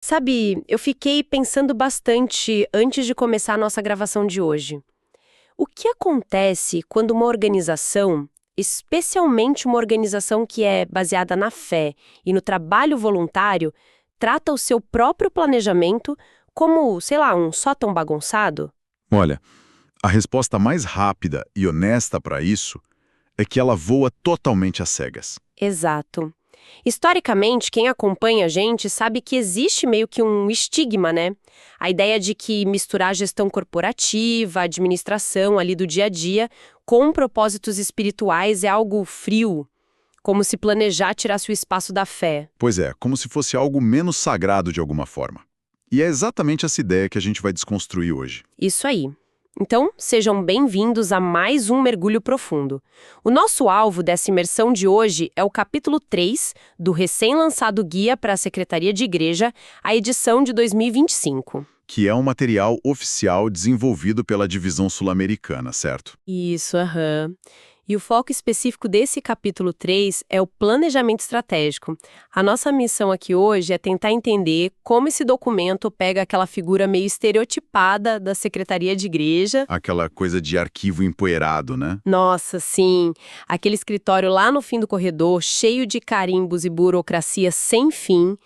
Sabe, eu fiquei pensando bastante antes de começar a nossa gravação de hoje. O que acontece quando uma organização, especialmente uma organização que é baseada na fé e no trabalho voluntário, trata o seu próprio planejamento como, sei lá, um sótão bagunçado? Olha, a resposta mais rápida e honesta para isso é que ela voa totalmente às cegas. Exato. Historicamente, quem acompanha a gente sabe que existe meio que um estigma, né? A ideia de que misturar gestão corporativa, administração ali do dia a dia, com propósitos espirituais é algo frio, como se planejar tirasse o espaço da fé. Pois é, como se fosse algo menos sagrado de alguma forma. E é exatamente essa ideia que a gente vai desconstruir hoje. Isso aí. Então, sejam bem-vindos a mais um Mergulho Profundo. O nosso alvo dessa imersão de hoje é o capítulo 3 do recém-lançado Guia para a Secretaria de Igreja, a edição de 2025. Que é um material oficial desenvolvido pela Divisão Sul-Americana, certo? Isso, aham. E o foco específico desse capítulo 3 é o planejamento estratégico. A nossa missão aqui hoje é tentar entender como esse documento pega aquela figura meio estereotipada da Secretaria de Igreja. Aquela coisa de arquivo empoeirado, né? Nossa, sim, aquele escritório lá no fim do corredor, cheio de carimbos e burocracia sem fim,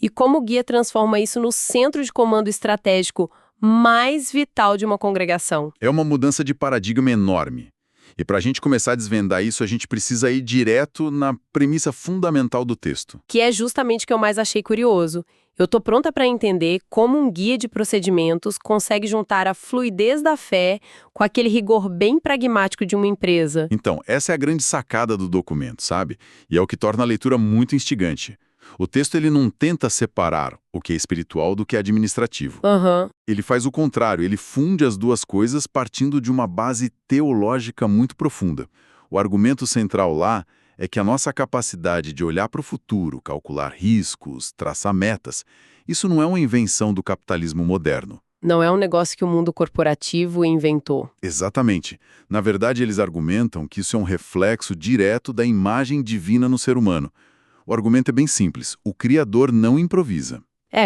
e como o guia transforma isso no centro de comando estratégico mais vital de uma congregação. É uma mudança de paradigma enorme. E para a gente começar a desvendar isso, a gente precisa ir direto na premissa fundamental do texto. Que é justamente o que eu mais achei curioso. Eu tô pronta para entender como um guia de procedimentos consegue juntar a fluidez da fé com aquele rigor bem pragmático de uma empresa. Então, essa é a grande sacada do documento, sabe? E é o que torna a leitura muito instigante. O texto ele não tenta separar o que é espiritual do que é administrativo. Aham. Ele faz o contrário, ele funde as duas coisas partindo de uma base teológica muito profunda. O argumento central lá é que a nossa capacidade de olhar para o futuro, calcular riscos, traçar metas, isso não é uma invenção do capitalismo moderno. Não é um negócio que o mundo corporativo inventou. Exatamente. Na verdade, eles argumentam que isso é um reflexo direto da imagem divina no ser humano. O argumento é bem simples. O Criador não improvisa.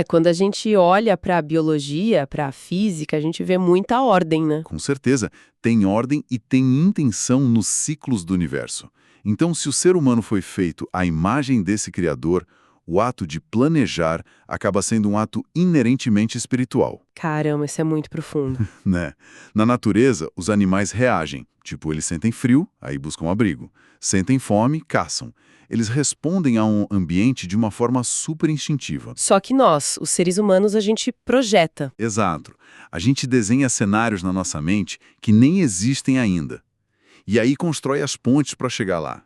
Quando a gente olha para a biologia, para a física, a gente vê muita ordem, né? Com certeza, tem ordem e tem intenção nos ciclos do universo. Então, se o ser humano foi feito à imagem desse Criador, o ato de planejar acaba sendo um ato inerentemente espiritual, Caramba, isso é muito profundo. né? Na natureza, os animais reagem. Tipo, eles sentem frio, aí buscam abrigo. Sentem fome, caçam. Eles respondem a um ambiente de uma forma super instintiva. Só que nós, os seres humanos, a gente projeta. Exato. A gente desenha cenários na nossa mente que nem existem ainda. E aí constrói as pontes para chegar lá.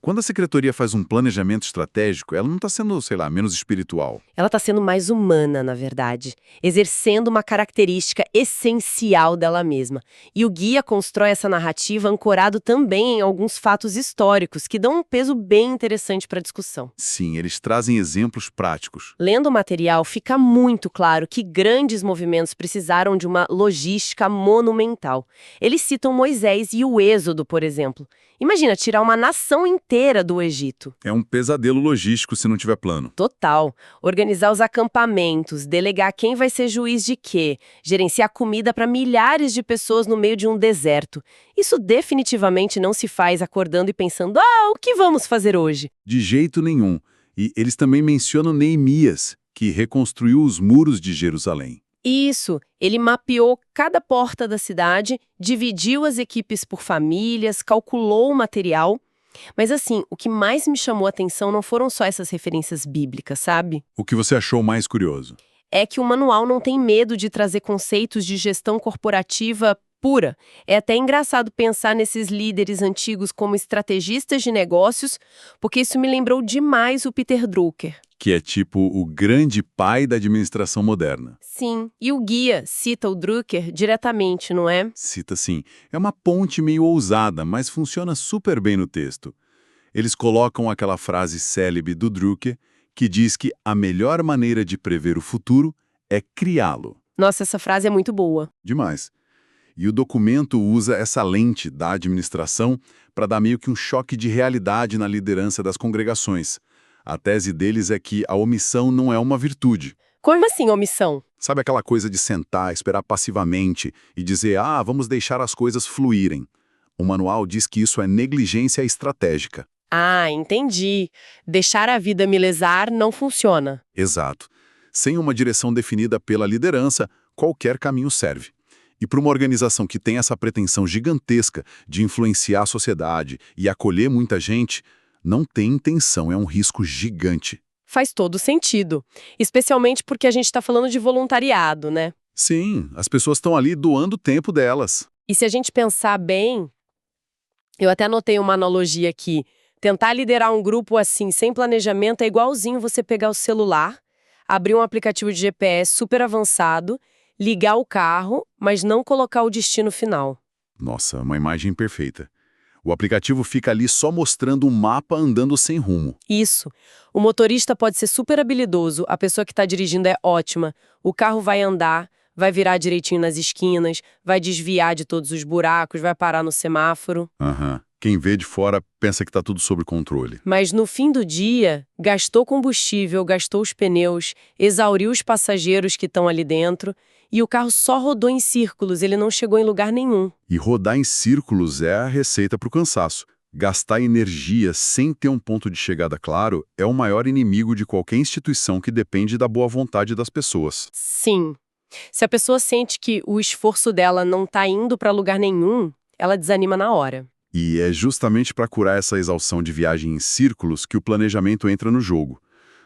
Quando a secretaria faz um planejamento estratégico, ela não está sendo, sei lá, menos espiritual. Ela está sendo mais humana, na verdade, exercendo uma característica essencial dela mesma. E o guia constrói essa narrativa ancorado também em alguns fatos históricos que dão um peso bem interessante para a discussão. Sim, eles trazem exemplos práticos. Lendo o material, fica muito claro que grandes movimentos precisaram de uma logística monumental. Eles citam Moisés e o Êxodo, por exemplo. Imagina tirar uma nação inteira do Egito. É um pesadelo logístico se não tiver plano. Total. Organizar os acampamentos, delegar quem vai ser juiz de quê, gerenciar comida para milhares de pessoas no meio de um deserto. Isso definitivamente não se faz acordando e pensando, o que vamos fazer hoje? De jeito nenhum. E eles também mencionam Neemias, que reconstruiu os muros de Jerusalém. Isso, ele mapeou cada porta da cidade, dividiu as equipes por famílias, calculou o material. Mas assim, o que mais me chamou a atenção não foram só essas referências bíblicas, sabe? O que você achou mais curioso? É que o manual não tem medo de trazer conceitos de gestão corporativa pura. É até engraçado pensar nesses líderes antigos como estrategistas de negócios, porque isso me lembrou demais o Peter Drucker. Que é tipo o grande pai da administração moderna. Sim, e o guia cita o Drucker diretamente, não é? Cita sim. É uma ponte meio ousada, mas funciona super bem no texto. Eles colocam aquela frase célebre do Drucker, que diz que a melhor maneira de prever o futuro é criá-lo. Nossa, essa frase é muito boa. Demais. E o documento usa essa lente da administração para dar meio que um choque de realidade na liderança das congregações. A tese deles é que a omissão não é uma virtude. Como assim, omissão? Sabe aquela coisa de sentar, esperar passivamente e dizer, vamos deixar as coisas fluírem? O manual diz que isso é negligência estratégica. Ah, entendi. Deixar a vida me lesar não funciona. Exato. Sem uma direção definida pela liderança, qualquer caminho serve. E para uma organização que tem essa pretensão gigantesca de influenciar a sociedade e acolher muita gente, não tem intenção, é um risco gigante. Faz todo sentido. Especialmente porque a gente está falando de voluntariado, né? Sim, as pessoas estão ali doando o tempo delas. E se a gente pensar bem, eu até anotei uma analogia aqui. Tentar liderar um grupo assim, sem planejamento, é igualzinho você pegar o celular, abrir um aplicativo de GPS super avançado, ligar o carro, mas não colocar o destino final. Nossa, uma imagem perfeita. O aplicativo fica ali só mostrando um mapa andando sem rumo. Isso. O motorista pode ser super habilidoso, a pessoa que está dirigindo é ótima, o carro vai andar, vai virar direitinho nas esquinas, vai desviar de todos os buracos, vai parar no semáforo. Aham. Quem vê de fora pensa que está tudo sob controle. Mas no fim do dia, gastou combustível, gastou os pneus, exauriu os passageiros que estão ali dentro e o carro só rodou em círculos, ele não chegou em lugar nenhum. E rodar em círculos é a receita para o cansaço. Gastar energia sem ter um ponto de chegada claro é o maior inimigo de qualquer instituição que depende da boa vontade das pessoas. Sim. Se a pessoa sente que o esforço dela não está indo para lugar nenhum, ela desanima na hora. E é justamente para curar essa exaustão de viagem em círculos que o planejamento entra no jogo.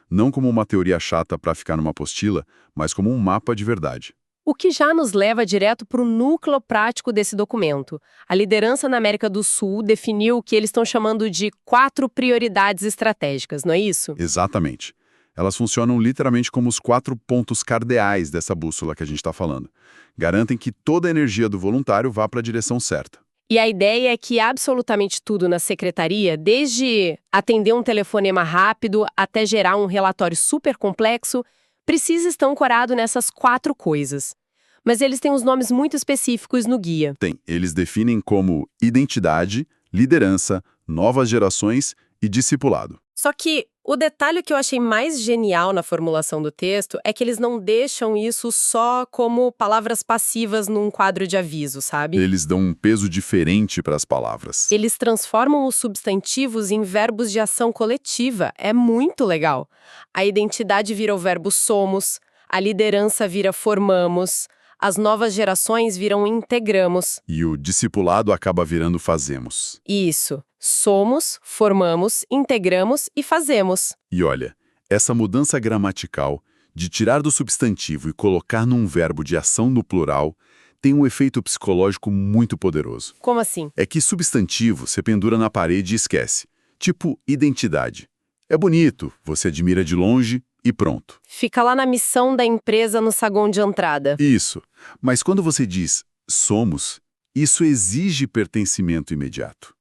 Não como uma teoria chata para ficar numa apostila, mas como um mapa de verdade. O que já nos leva direto para o núcleo prático desse documento. A liderança na América do Sul definiu o que eles estão chamando de 4 prioridades estratégicas, não é isso? Exatamente. Elas funcionam literalmente como os 4 pontos cardeais dessa bússola que a gente está falando. Garantem que toda a energia do voluntário vá para a direção certa. E a ideia é que absolutamente tudo na secretaria, desde atender um telefonema rápido até gerar um relatório super complexo, precisa estar ancorado nessas 4 coisas. Mas eles têm os nomes muito específicos no guia. Eles definem como identidade, liderança, novas gerações e discipulado. Só que o detalhe que eu achei mais genial na formulação do texto é que eles não deixam isso só como palavras passivas num quadro de aviso, sabe? Eles dão um peso diferente para as palavras. Eles transformam os substantivos em verbos de ação coletiva. É muito legal. A identidade vira o verbo somos, a liderança vira formamos, as novas gerações viram integramos. E o discipulado acaba virando fazemos. Isso. Somos, formamos, integramos e fazemos. E olha, essa mudança gramatical, de tirar do substantivo e colocar num verbo de ação no plural, tem um efeito psicológico muito poderoso. Como assim? É que substantivo você pendura na parede e esquece. Tipo identidade. É bonito, você admira de longe e pronto. Fica lá na missão da empresa no saguão de entrada. Isso. Mas quando você diz somos, isso exige pertencimento imediato.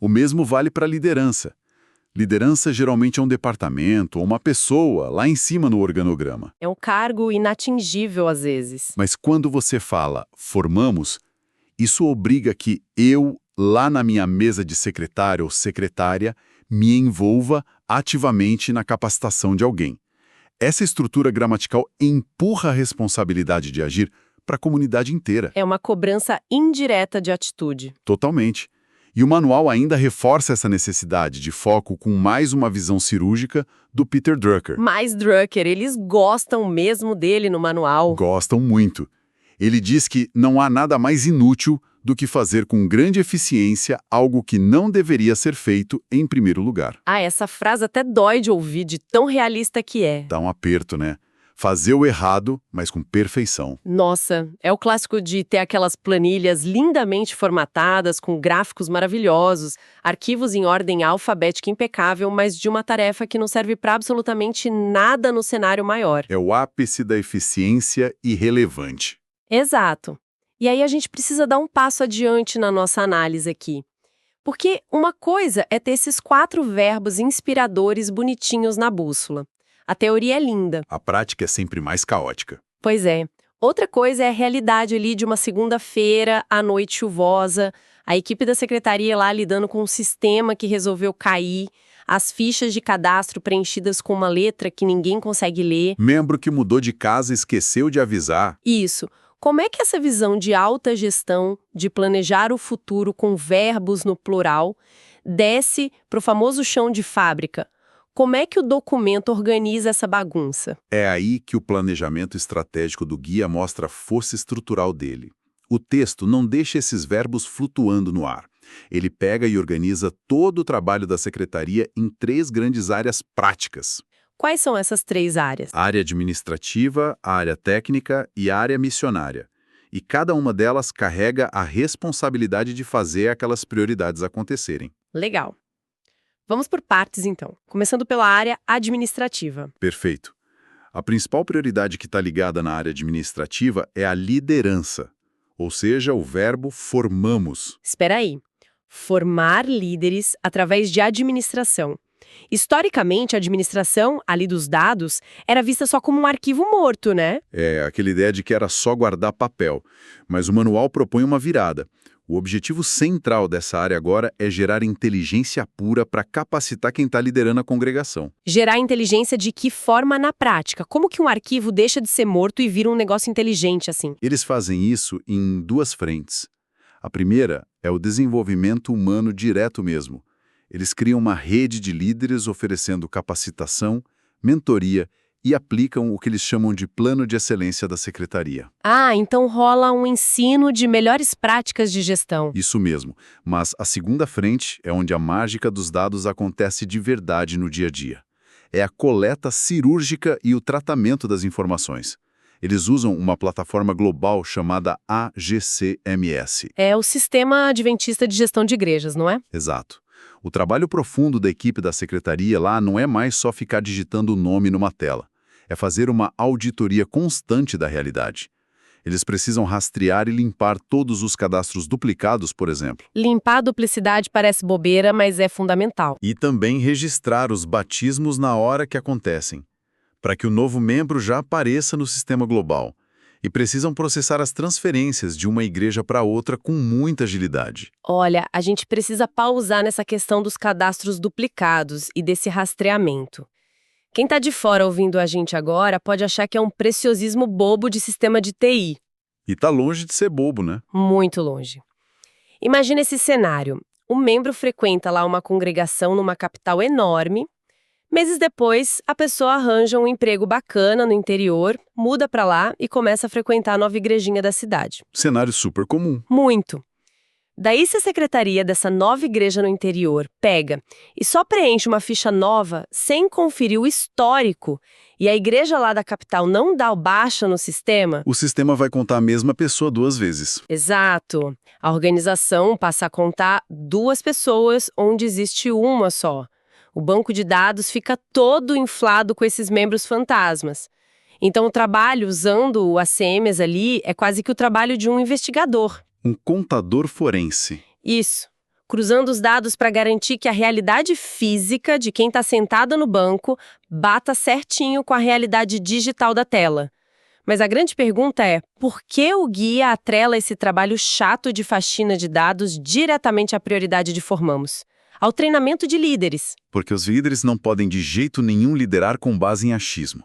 O mesmo vale para a liderança. Liderança geralmente é um departamento ou uma pessoa lá em cima no organograma. É um cargo inatingível às vezes. Mas quando você fala formamos, isso obriga que eu, lá na minha mesa de secretário ou secretária, me envolva ativamente na capacitação de alguém. Essa estrutura gramatical empurra a responsabilidade de agir para a comunidade inteira. É uma cobrança indireta de atitude. Totalmente. E o manual ainda reforça essa necessidade de foco com mais uma visão cirúrgica do Peter Drucker. Mas Drucker, eles gostam mesmo dele no manual. Gostam muito. Ele diz que não há nada mais inútil do que fazer com grande eficiência algo que não deveria ser feito em primeiro lugar. Ah, essa frase até dói de ouvir, de tão realista que é. Dá um aperto, né? Fazer o errado, mas com perfeição. Nossa, é o clássico de ter aquelas planilhas lindamente formatadas, com gráficos maravilhosos, arquivos em ordem alfabética impecável, mas de uma tarefa que não serve para absolutamente nada no cenário maior. É o ápice da eficiência irrelevante. Exato. E aí a gente precisa dar um passo adiante na nossa análise aqui. Porque uma coisa é ter esses 4 verbos inspiradores bonitinhos na bússola. A teoria é linda. A prática é sempre mais caótica. Pois é. Outra coisa é a realidade ali de uma segunda-feira, à noite chuvosa, a equipe da secretaria lá lidando com um sistema que resolveu cair, as fichas de cadastro preenchidas com uma letra que ninguém consegue ler. Membro que mudou de casa e esqueceu de avisar. Isso. Como é que essa visão de alta gestão, de planejar o futuro com verbos no plural, desce para o famoso chão de fábrica? Como é que o documento organiza essa bagunça? É aí que o planejamento estratégico do guia mostra a força estrutural dele. O texto não deixa esses verbos flutuando no ar. Ele pega e organiza todo o trabalho da secretaria em 3 grandes áreas práticas. Quais são essas 3 áreas? A área administrativa, a área técnica e a área missionária. E cada uma delas carrega a responsabilidade de fazer aquelas prioridades acontecerem. Legal. Vamos por partes, então. Começando pela área administrativa. Perfeito. A principal prioridade que está ligada na área administrativa é a liderança, ou seja, o verbo formamos. Espera aí. Formar líderes através de administração. Historicamente, a administração, ali dos dados, era vista só como um arquivo morto, né? É, aquela ideia de que era só guardar papel. Mas o manual propõe uma virada. O objetivo central dessa área agora é gerar inteligência pura para capacitar quem está liderando a congregação. Gerar inteligência de que forma na prática? Como que um arquivo deixa de ser morto e vira um negócio inteligente assim? Eles fazem isso em 2 frentes. A primeira é o desenvolvimento humano direto mesmo. Eles criam uma rede de líderes oferecendo capacitação, mentoria e aplicam o que eles chamam de plano de excelência da secretaria. Ah, então rola um ensino de melhores práticas de gestão. Isso mesmo, mas a segunda frente é onde a mágica dos dados acontece de verdade no dia a dia. É a coleta cirúrgica e o tratamento das informações. Eles usam uma plataforma global chamada AGCMS. É o Sistema Adventista de Gestão de Igrejas, não é? Exato. O trabalho profundo da equipe da secretaria lá não é mais só ficar digitando o nome numa tela. É fazer uma auditoria constante da realidade. Eles precisam rastrear e limpar todos os cadastros duplicados, por exemplo. Limpar a duplicidade parece bobeira, mas é fundamental. E também registrar os batismos na hora que acontecem, para que o novo membro já apareça no sistema global. E precisam processar as transferências de uma igreja para outra com muita agilidade. Olha, a gente precisa pausar nessa questão dos cadastros duplicados e desse rastreamento. Quem está de fora ouvindo a gente agora pode achar que é um preciosismo bobo de sistema de TI. E tá longe de ser bobo, né? Muito longe. Imagina esse cenário. Um membro frequenta lá uma congregação numa capital enorme. Meses depois, a pessoa arranja um emprego bacana no interior, muda para lá e começa a frequentar a nova igrejinha da cidade. Cenário super comum. Muito. Daí, se a secretaria dessa nova igreja no interior pega e só preenche uma ficha nova sem conferir o histórico e a igreja lá da capital não dá o baixa no sistema... O sistema vai contar a mesma pessoa 2 vezes. Exato. A organização passa a contar 2 pessoas onde existe uma só. O banco de dados fica todo inflado com esses membros fantasmas. Então, o trabalho usando o ACMs ali é quase que o trabalho de um investigador. Um contador forense. Isso. Cruzando os dados para garantir que a realidade física de quem está sentado no banco bata certinho com a realidade digital da tela. Mas a grande pergunta é, por que o guia atrela esse trabalho chato de faxina de dados diretamente à prioridade de formamos? Ao treinamento de líderes. Porque os líderes não podem de jeito nenhum liderar com base em achismo.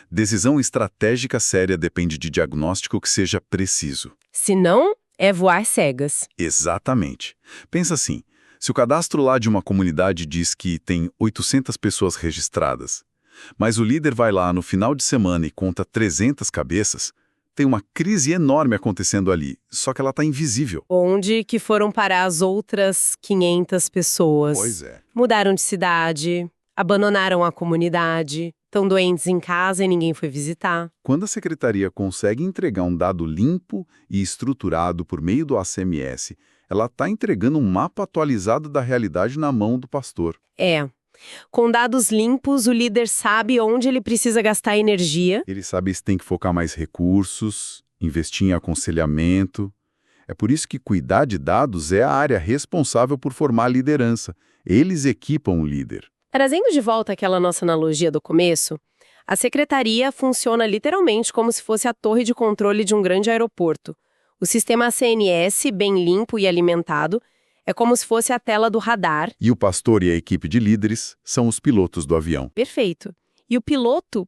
Decisão estratégica séria depende de diagnóstico que seja preciso. Se não, é voar cegas. Exatamente. Pensa assim, se o cadastro lá de uma comunidade diz que tem 800 pessoas registradas, mas o líder vai lá no final de semana e conta 300 cabeças, tem uma crise enorme acontecendo ali, só que ela está invisível. Onde que foram parar as outras 500 pessoas? Pois é. Mudaram de cidade, abandonaram a comunidade, estão doentes em casa e ninguém foi visitar. Quando a secretaria consegue entregar um dado limpo e estruturado por meio do ACMS, ela está entregando um mapa atualizado da realidade na mão do pastor. É. Com dados limpos, o líder sabe onde ele precisa gastar energia. Ele sabe se tem que focar mais recursos, investir em aconselhamento. É por isso que cuidar de dados é a área responsável por formar a liderança. Eles equipam o líder. Trazendo de volta aquela nossa analogia do começo, a secretaria funciona literalmente como se fosse a torre de controle de um grande aeroporto. O sistema ACNS, bem limpo e alimentado, É como se fosse a tela do radar. E o pastor e a equipe de líderes são os pilotos do avião. Perfeito. E o piloto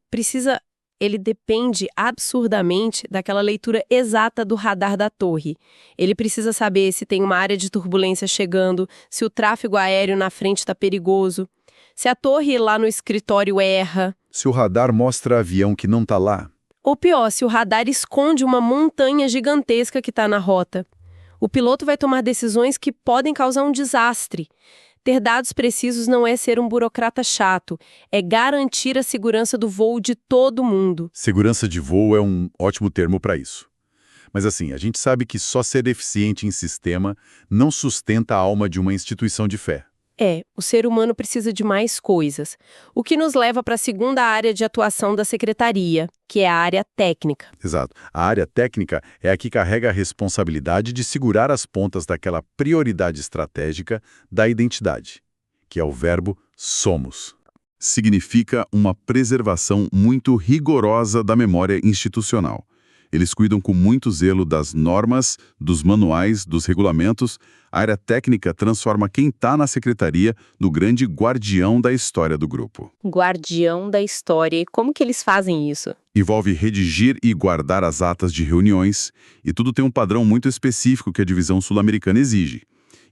ele depende absurdamente daquela leitura exata do radar da torre. Ele precisa saber se tem uma área de turbulência chegando, se o tráfego aéreo na frente está perigoso, se a torre lá no escritório erra. Se o radar mostra avião que não está lá. Ou pior, se o radar esconde uma montanha gigantesca que está na rota. O piloto vai tomar decisões que podem causar um desastre. Ter dados precisos não é ser um burocrata chato, é garantir a segurança do voo de todo mundo. Segurança de voo é um ótimo termo para isso. Mas assim, a gente sabe que só ser eficiente em sistema não sustenta a alma de uma instituição de fé. O ser humano precisa de mais coisas. O que nos leva para a segunda área de atuação da secretaria, que é a área técnica. Exato. A área técnica é a que carrega a responsabilidade de segurar as pontas daquela prioridade estratégica da identidade, que é o verbo somos. Significa uma preservação muito rigorosa da memória institucional. Eles cuidam com muito zelo das normas, dos manuais, dos regulamentos. A área técnica transforma quem está na secretaria no grande guardião da história do grupo. Guardião da história. E como que eles fazem isso? Envolve redigir e guardar as atas de reuniões, e tudo tem um padrão muito específico que a divisão sul-americana exige.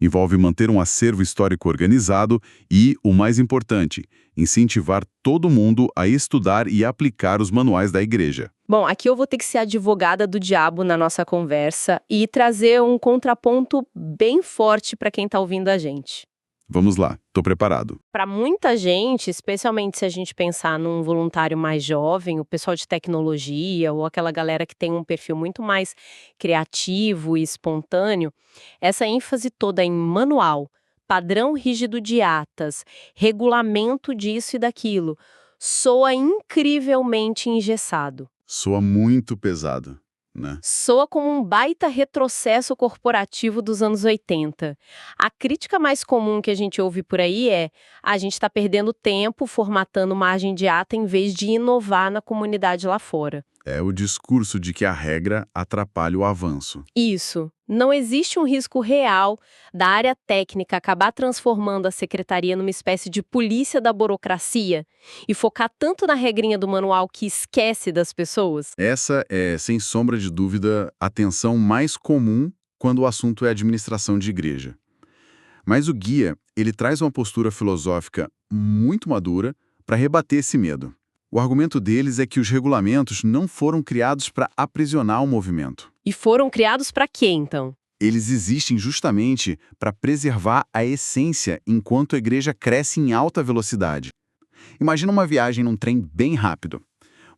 Envolve manter um acervo histórico organizado e, o mais importante, incentivar todo mundo a estudar e aplicar os manuais da igreja. Bom, aqui eu vou ter que ser advogada do diabo na nossa conversa e trazer um contraponto bem forte para quem está ouvindo a gente. Vamos lá, estou preparado. Para muita gente, especialmente se a gente pensar num voluntário mais jovem, o pessoal de tecnologia ou aquela galera que tem um perfil muito mais criativo e espontâneo, essa ênfase toda em manual, padrão rígido de atas, regulamento disso e daquilo, soa incrivelmente engessado. Soa muito pesado, né? Soa como um baita retrocesso corporativo dos anos 80. A crítica mais comum que a gente ouve por aí é: a gente está perdendo tempo formatando margem de ata em vez de inovar na comunidade lá fora. É o discurso de que a regra atrapalha o avanço. Isso. Não existe um risco real da área técnica acabar transformando a secretaria numa espécie de polícia da burocracia e focar tanto na regrinha do manual que esquece das pessoas? Essa é, sem sombra de dúvida, a tensão mais comum quando o assunto é administração de igreja. Mas o guia, ele traz uma postura filosófica muito madura para rebater esse medo. O argumento deles é que os regulamentos não foram criados para aprisionar o movimento. E foram criados para quê, então? Eles existem justamente para preservar a essência enquanto a igreja cresce em alta velocidade. Imagina uma viagem num trem bem rápido.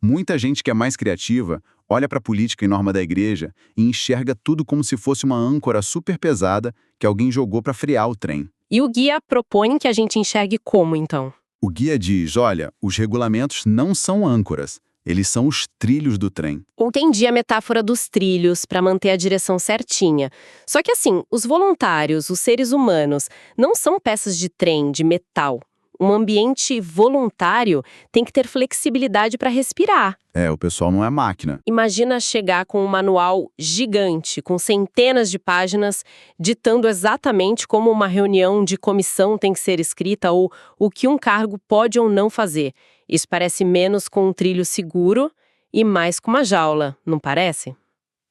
Muita gente que é mais criativa olha para a política e norma da igreja e enxerga tudo como se fosse uma âncora super pesada que alguém jogou para frear o trem. E o guia propõe que a gente enxergue como, então? O guia diz, olha, os regulamentos não são âncoras, eles são os trilhos do trem. Entendi a metáfora dos trilhos para manter a direção certinha. Só que assim, os voluntários, os seres humanos, não são peças de trem, de metal. Um ambiente voluntário tem que ter flexibilidade para respirar. O pessoal não é máquina. Imagina chegar com um manual gigante, com centenas de páginas, ditando exatamente como uma reunião de comissão tem que ser escrita ou o que um cargo pode ou não fazer. Isso parece menos com um trilho seguro e mais com uma jaula, não parece?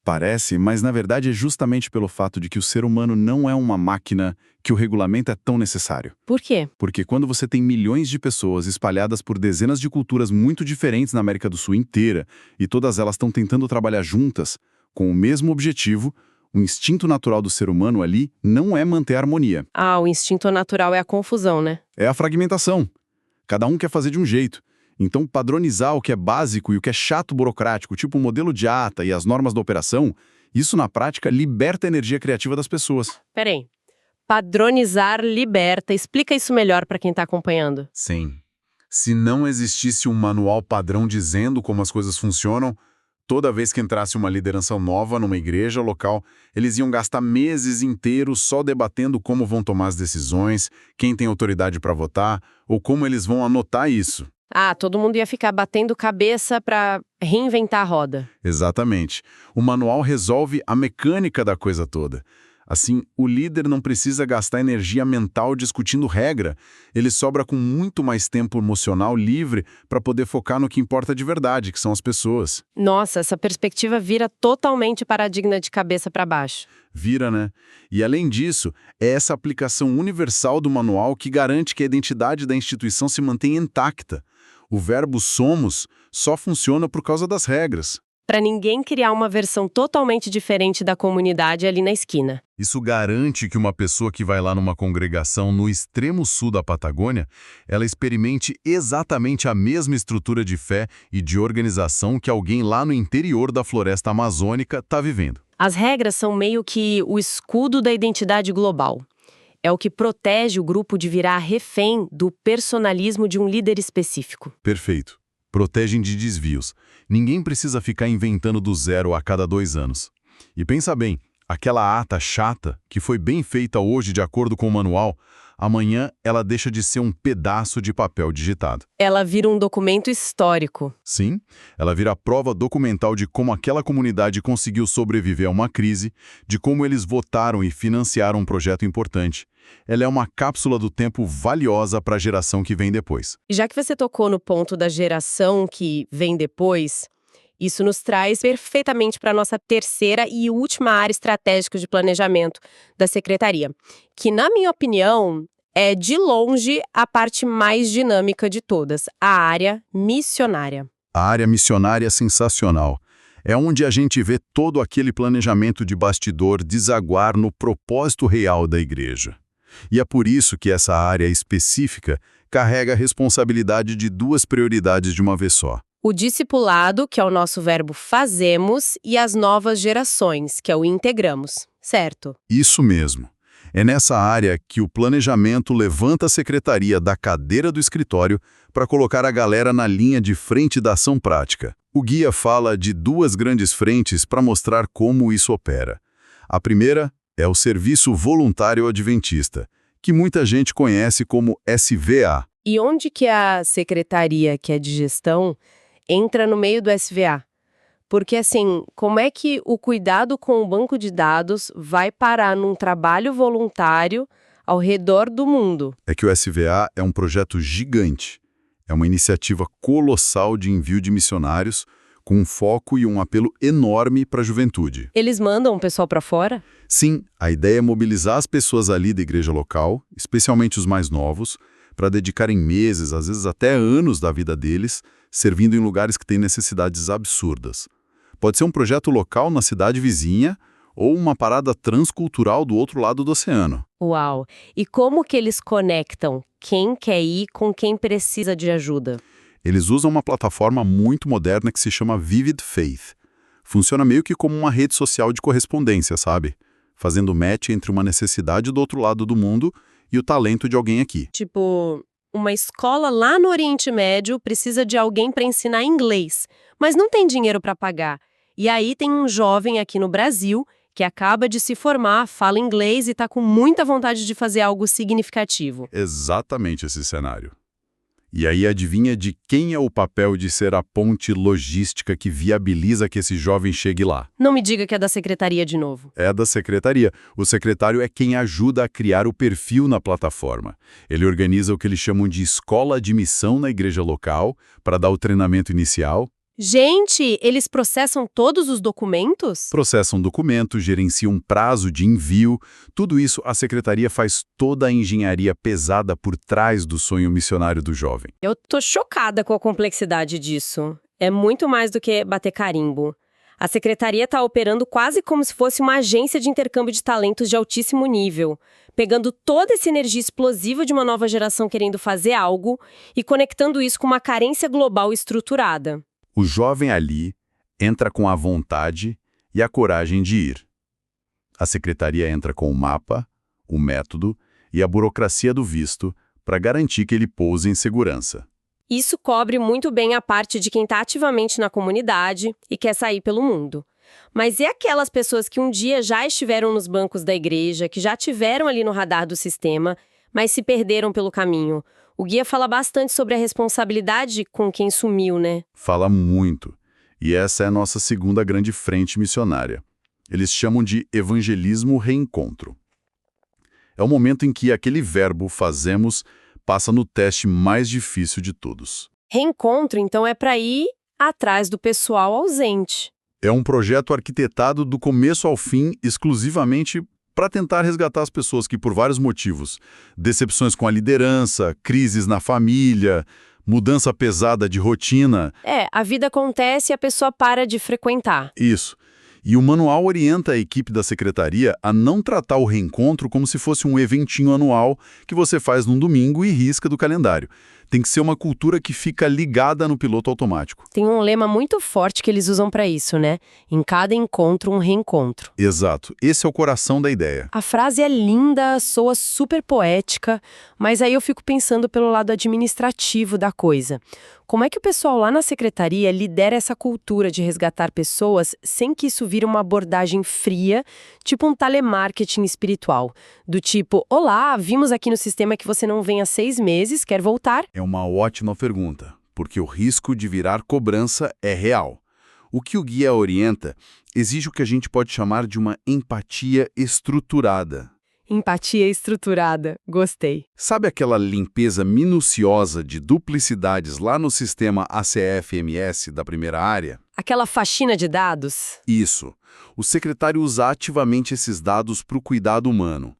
Parece, mas na verdade é justamente pelo fato de que o ser humano não é uma máquina que o regulamento é tão necessário. Por quê? Porque quando você tem milhões de pessoas espalhadas por dezenas de culturas muito diferentes na América do Sul inteira, e todas elas estão tentando trabalhar juntas, com o mesmo objetivo, o instinto natural do ser humano ali não é manter a harmonia. O instinto natural é a confusão, né? É a fragmentação. Cada um quer fazer de um jeito. Então, padronizar o que é básico e o que é chato burocrático, tipo o modelo de ata e as normas da operação, isso na prática liberta a energia criativa das pessoas. Peraí. Padronizar liberta. Explica isso melhor para quem está acompanhando. Sim. Se não existisse um manual padrão dizendo como as coisas funcionam, toda vez que entrasse uma liderança nova numa igreja local, eles iam gastar meses inteiros só debatendo como vão tomar as decisões, quem tem autoridade para votar, ou como eles vão anotar isso. Todo mundo ia ficar batendo cabeça para reinventar a roda. Exatamente. O manual resolve a mecânica da coisa toda. Assim, o líder não precisa gastar energia mental discutindo regra, ele sobra com muito mais tempo emocional livre para poder focar no que importa de verdade, que são as pessoas. Nossa, essa perspectiva vira totalmente paradigma de cabeça para baixo. Vira, né? E além disso, é essa aplicação universal do manual que garante que a identidade da instituição se mantenha intacta. O verbo somos só funciona por causa das regras. Para ninguém criar uma versão totalmente diferente da comunidade ali na esquina. Isso garante que uma pessoa que vai lá numa congregação no extremo sul da Patagônia, ela experimente exatamente a mesma estrutura de fé e de organização que alguém lá no interior da floresta amazônica está vivendo. As regras são meio que o escudo da identidade global. É o que protege o grupo de virar refém do personalismo de um líder específico. Perfeito. Protegem de desvios. Ninguém precisa ficar inventando do zero a cada 2 anos. E pensa bem, aquela ata chata, que foi bem feita hoje de acordo com o manual, amanhã ela deixa de ser um pedaço de papel digitado. Ela vira um documento histórico. Sim, ela vira prova documental de como aquela comunidade conseguiu sobreviver a uma crise, de como eles votaram e financiaram um projeto importante. Ela é uma cápsula do tempo valiosa para a geração que vem depois. E já que você tocou no ponto da geração que vem depois, isso nos traz perfeitamente para a nossa terceira e última área estratégica de planejamento da Secretaria, que, na minha opinião, é de longe a parte mais dinâmica de todas, a área missionária. A área missionária é sensacional. É onde a gente vê todo aquele planejamento de bastidor desaguar no propósito real da igreja. E é por isso que essa área específica carrega a responsabilidade de 2 prioridades de uma vez só. O discipulado, que é o nosso verbo fazemos, e as novas gerações, que é o integramos, certo? Isso mesmo. É nessa área que o planejamento levanta a secretaria da cadeira do escritório para colocar a galera na linha de frente da ação prática. O guia fala de 2 grandes frentes para mostrar como isso opera. A primeira é o Serviço Voluntário Adventista, que muita gente conhece como SVA. E onde que a secretaria, que é de gestão, entra no meio do SVA? Porque, assim, como é que o cuidado com o banco de dados vai parar num trabalho voluntário ao redor do mundo? É que o SVA é um projeto gigante. É uma iniciativa colossal de envio de missionários, com um foco e um apelo enorme para a juventude. Eles mandam o pessoal para fora? Sim, a ideia é mobilizar as pessoas ali da igreja local, especialmente os mais novos, para dedicarem meses, às vezes até anos da vida deles, servindo em lugares que têm necessidades absurdas. Pode ser um projeto local na cidade vizinha ou uma parada transcultural do outro lado do oceano. Uau! E como que eles conectam quem quer ir com quem precisa de ajuda? Eles usam uma plataforma muito moderna que se chama Vivid Faith. Funciona meio que como uma rede social de correspondência, sabe? Fazendo match entre uma necessidade do outro lado do mundo e o talento de alguém aqui. Tipo, uma escola lá no Oriente Médio precisa de alguém para ensinar inglês, mas não tem dinheiro para pagar. E aí tem um jovem aqui no Brasil que acaba de se formar, fala inglês e está com muita vontade de fazer algo significativo. Exatamente esse cenário. E aí adivinha de quem é o papel de ser a ponte logística que viabiliza que esse jovem chegue lá? Não me diga que é da secretaria de novo. É da secretaria. O secretário é quem ajuda a criar o perfil na plataforma. Ele organiza o que eles chamam de escola de missão na igreja local, para dar o treinamento inicial. Gente, eles processam todos os documentos? Processam documentos, gerenciam prazo de envio. Tudo isso a secretaria faz toda a engenharia pesada por trás do sonho missionário do jovem. Eu tô chocada com a complexidade disso. É muito mais do que bater carimbo. A secretaria está operando quase como se fosse uma agência de intercâmbio de talentos de altíssimo nível, pegando toda essa energia explosiva de uma nova geração querendo fazer algo e conectando isso com uma carência global estruturada. O jovem ali entra com a vontade e a coragem de ir. A secretaria entra com o mapa, o método e a burocracia do visto para garantir que ele pouse em segurança. Isso cobre muito bem a parte de quem está ativamente na comunidade e quer sair pelo mundo. Mas e aquelas pessoas que um dia já estiveram nos bancos da igreja, que já tiveram ali no radar do sistema, mas se perderam pelo caminho? O guia fala bastante sobre a responsabilidade com quem sumiu, né? Fala muito. E essa é a nossa segunda grande frente missionária. Eles chamam de evangelismo reencontro. É o momento em que aquele verbo fazemos passa no teste mais difícil de todos. Reencontro, então, é para ir atrás do pessoal ausente. É um projeto arquitetado do começo ao fim exclusivamente para tentar resgatar as pessoas que, por vários motivos, decepções com a liderança, crises na família, mudança pesada de rotina. A vida acontece e a pessoa para de frequentar. Isso. E o manual orienta a equipe da secretaria a não tratar o reencontro como se fosse um eventinho anual que você faz num domingo e risca do calendário. Tem que ser uma cultura que fica ligada no piloto automático. Tem um lema muito forte que eles usam para isso, né? Em cada encontro, um reencontro. Exato. Esse é o coração da ideia. A frase é linda, soa super poética, mas aí eu fico pensando pelo lado administrativo da coisa. Como é que o pessoal lá na secretaria lidera essa cultura de resgatar pessoas sem que isso vire uma abordagem fria, tipo um telemarketing espiritual? Do tipo, olá, vimos aqui no sistema que você não vem há 6 meses, quer voltar? É uma ótima pergunta, porque o risco de virar cobrança é real. O que o guia orienta exige o que a gente pode chamar de uma empatia estruturada. Empatia estruturada, gostei. Sabe aquela limpeza minuciosa de duplicidades lá no sistema ACFMS da primeira área? Aquela faxina de dados? Isso. O secretário usa ativamente esses dados para o cuidado humano.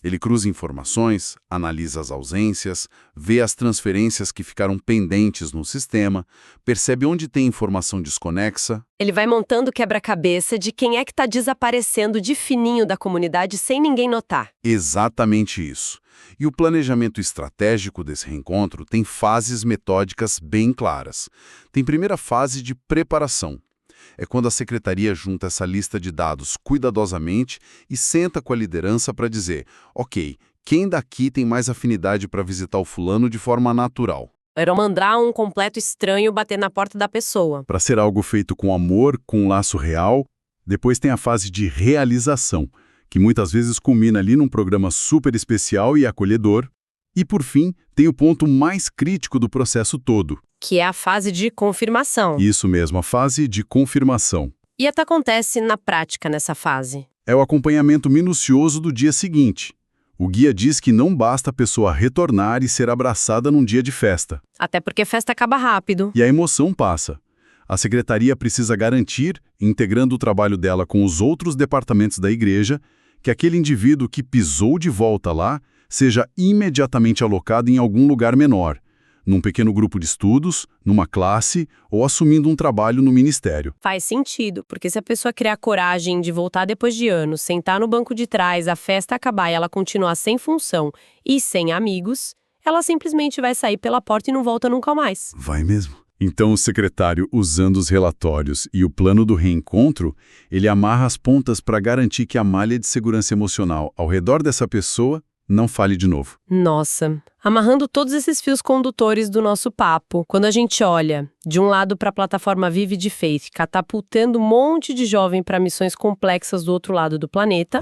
Ele cruza informações, analisa as ausências, vê as transferências que ficaram pendentes no sistema, percebe onde tem informação desconexa. Ele vai montando quebra-cabeça de quem é que está desaparecendo de fininho da comunidade sem ninguém notar. Exatamente isso. E o planejamento estratégico desse reencontro tem fases metódicas bem claras. Tem primeira fase de preparação. É quando a secretaria junta essa lista de dados cuidadosamente e senta com a liderança para dizer, ok, quem daqui tem mais afinidade para visitar o fulano de forma natural? Era mandar um completo estranho bater na porta da pessoa. Para ser algo feito com amor, com um laço real. Depois tem a fase de realização, que muitas vezes culmina ali num programa super especial e acolhedor. E, por fim, tem o ponto mais crítico do processo todo. Que é a fase de confirmação. Isso mesmo, a fase de confirmação. E até acontece na prática nessa fase. É o acompanhamento minucioso do dia seguinte. O guia diz que não basta a pessoa retornar e ser abraçada num dia de festa. Até porque festa acaba rápido. E a emoção passa. A secretaria precisa garantir, integrando o trabalho dela com os outros departamentos da igreja, que aquele indivíduo que pisou de volta lá seja imediatamente alocado em algum lugar menor, num pequeno grupo de estudos, numa classe ou assumindo um trabalho no ministério. Faz sentido, porque se a pessoa criar coragem de voltar depois de anos, sentar no banco de trás, a festa acabar e ela continuar sem função e sem amigos, ela simplesmente vai sair pela porta e não volta nunca mais. Vai mesmo. Então o secretário, usando os relatórios e o plano do reencontro, ele amarra as pontas para garantir que a malha de segurança emocional ao redor dessa pessoa não fale de novo. Nossa, amarrando todos esses fios condutores do nosso papo, quando a gente olha, de um lado para a plataforma Vive de Faith, catapultando um monte de jovem para missões complexas do outro lado do planeta,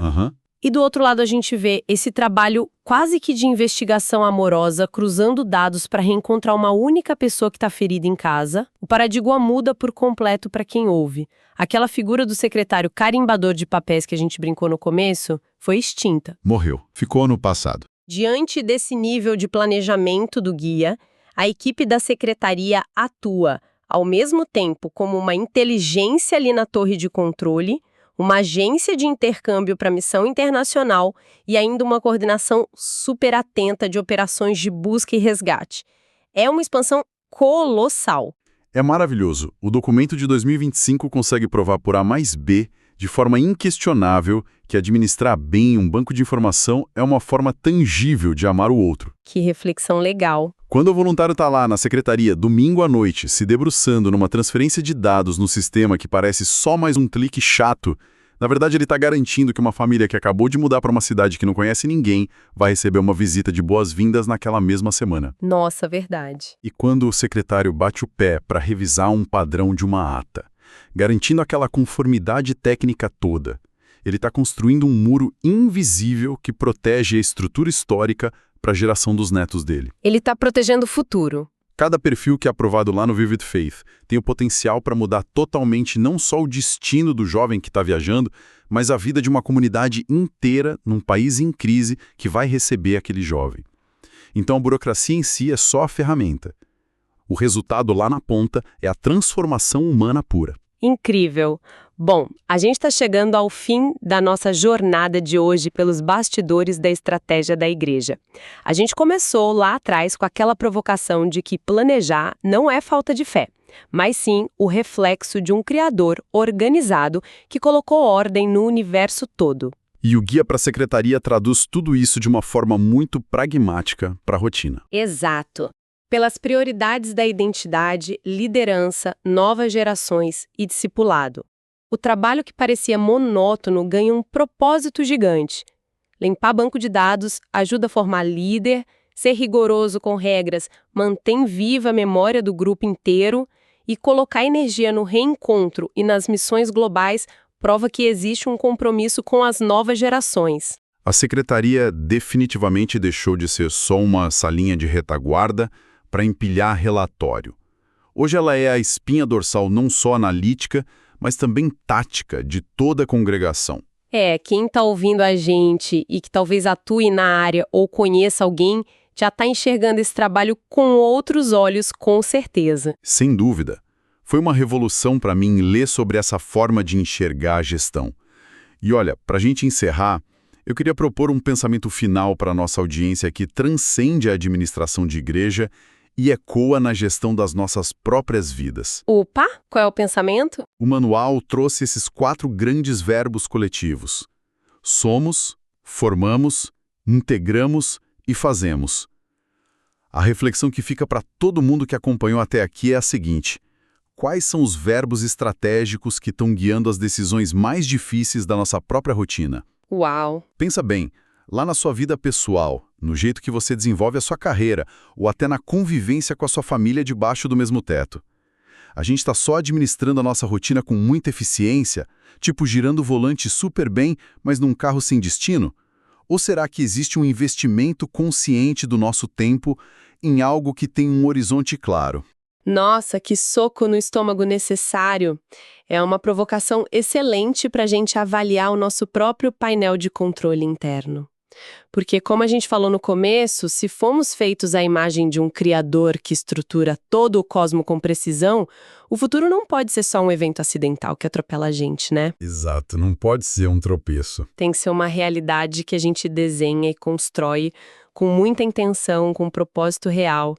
e do outro lado a gente vê esse trabalho quase que de investigação amorosa, cruzando dados para reencontrar uma única pessoa que está ferida em casa, o paradigma muda por completo para quem ouve. Aquela figura do secretário carimbador de papéis que a gente brincou no começo foi extinta. Morreu. Ficou no passado. Diante desse nível de planejamento do guia, a equipe da secretaria atua, ao mesmo tempo, como uma inteligência ali na torre de controle, uma agência de intercâmbio para missão internacional e ainda uma coordenação super atenta de operações de busca e resgate. É uma expansão colossal. É maravilhoso. O documento de 2025 consegue provar por A mais B, de forma inquestionável, que administrar bem um banco de informação é uma forma tangível de amar o outro. Que reflexão legal. Quando o voluntário está lá na secretaria, domingo à noite, se debruçando numa transferência de dados no sistema que parece só mais um clique chato, na verdade ele está garantindo que uma família que acabou de mudar para uma cidade que não conhece ninguém vai receber uma visita de boas-vindas naquela mesma semana. Nossa, verdade. E quando o secretário bate o pé para revisar um padrão de uma ata, garantindo aquela conformidade técnica toda, ele está construindo um muro invisível que protege a estrutura histórica para a geração dos netos dele. Ele está protegendo o futuro. Cada perfil que é aprovado lá no Vivid Faith tem o potencial para mudar totalmente não só o destino do jovem que está viajando, mas a vida de uma comunidade inteira num país em crise que vai receber aquele jovem. Então a burocracia em si é só a ferramenta. O resultado lá na ponta é a transformação humana pura. Incrível! Bom, a gente está chegando ao fim da nossa jornada de hoje pelos bastidores da estratégia da igreja. A gente começou lá atrás com aquela provocação de que planejar não é falta de fé, mas sim o reflexo de um criador organizado que colocou ordem no universo todo. E o Guia para a Secretaria traduz tudo isso de uma forma muito pragmática para a rotina. Exato. Pelas prioridades da identidade, liderança, novas gerações e discipulado. O trabalho que parecia monótono ganha um propósito gigante. Limpar banco de dados ajuda a formar líder, ser rigoroso com regras mantém viva a memória do grupo inteiro e colocar energia no reencontro e nas missões globais prova que existe um compromisso com as novas gerações. A secretaria definitivamente deixou de ser só uma salinha de retaguarda para empilhar relatório. Hoje ela é a espinha dorsal não só analítica, mas também tática de toda a congregação. Quem está ouvindo a gente e que talvez atue na área ou conheça alguém, já está enxergando esse trabalho com outros olhos, com certeza. Sem dúvida. Foi uma revolução para mim ler sobre essa forma de enxergar a gestão. E olha, para a gente encerrar, eu queria propor um pensamento final para a nossa audiência que transcende a administração de igreja e ecoa na gestão das nossas próprias vidas. Opa, qual é o pensamento? O manual trouxe esses 4 grandes verbos coletivos. Somos, formamos, integramos e fazemos. A reflexão que fica para todo mundo que acompanhou até aqui é a seguinte: quais são os verbos estratégicos que estão guiando as decisões mais difíceis da nossa própria rotina? Uau! Pensa bem, lá na sua vida pessoal, no jeito que você desenvolve a sua carreira, ou até na convivência com a sua família debaixo do mesmo teto. A gente está só administrando a nossa rotina com muita eficiência, tipo girando o volante super bem, mas num carro sem destino? Ou será que existe um investimento consciente do nosso tempo em algo que tem um horizonte claro? Nossa, que soco no estômago necessário! É uma provocação excelente para a gente avaliar o nosso próprio painel de controle interno. Porque, como a gente falou no começo, se fomos feitos à imagem de um criador que estrutura todo o cosmo com precisão, o futuro não pode ser só um evento acidental que atropela a gente, né? Exato, não pode ser um tropeço. Tem que ser uma realidade que a gente desenha e constrói com muita intenção, com um propósito real.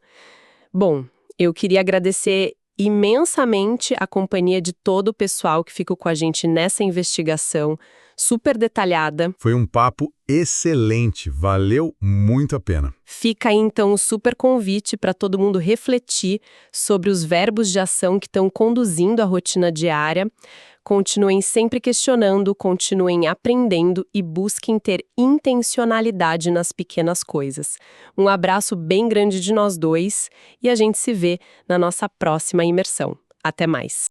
Bom, eu queria agradecer imensamente a companhia de todo o pessoal que ficou com a gente nessa investigação, super detalhada. Foi um papo excelente, valeu muito a pena. Fica aí então um super convite para todo mundo refletir sobre os verbos de ação que estão conduzindo a rotina diária. Continuem sempre questionando, continuem aprendendo e busquem ter intencionalidade nas pequenas coisas. Um abraço bem grande de nós dois e a gente se vê na nossa próxima imersão. Até mais!